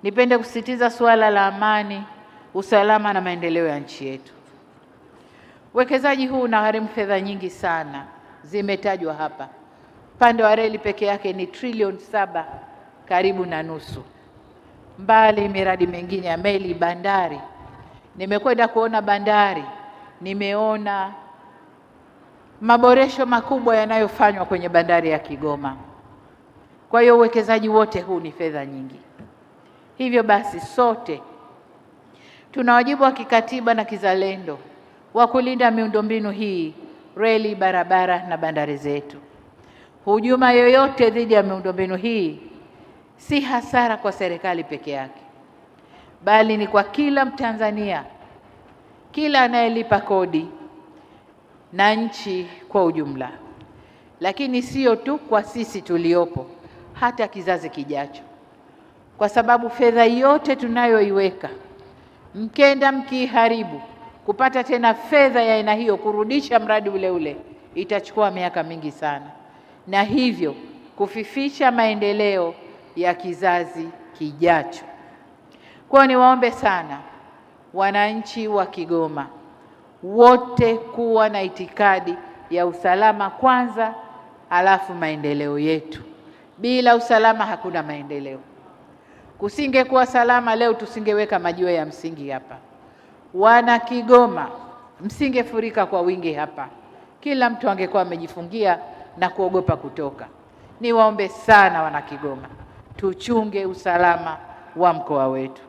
nipende kusisitiza suala la amani, usalama na maendeleo ya nchi yetu. Uwekezaji huu unagharimu fedha nyingi sana, zimetajwa hapa. Upande wa reli peke yake ni trilioni 7 karibu na nusu, mbali miradi mingine ya meli, bandari. Nimekwenda kuona bandari, nimeona maboresho makubwa yanayofanywa kwenye bandari ya Kigoma. Kwa hiyo uwekezaji wote huu ni fedha nyingi. Hivyo basi sote tuna wajibu wa kikatiba na kizalendo wa kulinda miundombinu hii, reli, barabara na bandari zetu. Hujuma yoyote dhidi ya miundombinu hii si hasara kwa serikali peke yake, bali ni kwa kila Mtanzania, kila anayelipa kodi na nchi kwa ujumla. Lakini sio tu kwa sisi tuliopo, hata kizazi kijacho, kwa sababu fedha yote tunayoiweka mkenda mkiharibu, kupata tena fedha ya aina hiyo kurudisha mradi ule ule itachukua miaka mingi sana, na hivyo kufifisha maendeleo ya kizazi kijacho. Kwa niwaombe sana wananchi wa Kigoma wote kuwa na itikadi ya usalama kwanza, halafu maendeleo yetu. Bila usalama hakuna maendeleo. Kusingekuwa salama leo tusingeweka majiwe ya msingi hapa. Wana Kigoma msingefurika kwa wingi hapa. Kila mtu angekuwa amejifungia na kuogopa kutoka. Niwaombe sana wana Kigoma, tuchunge usalama wa mkoa wetu.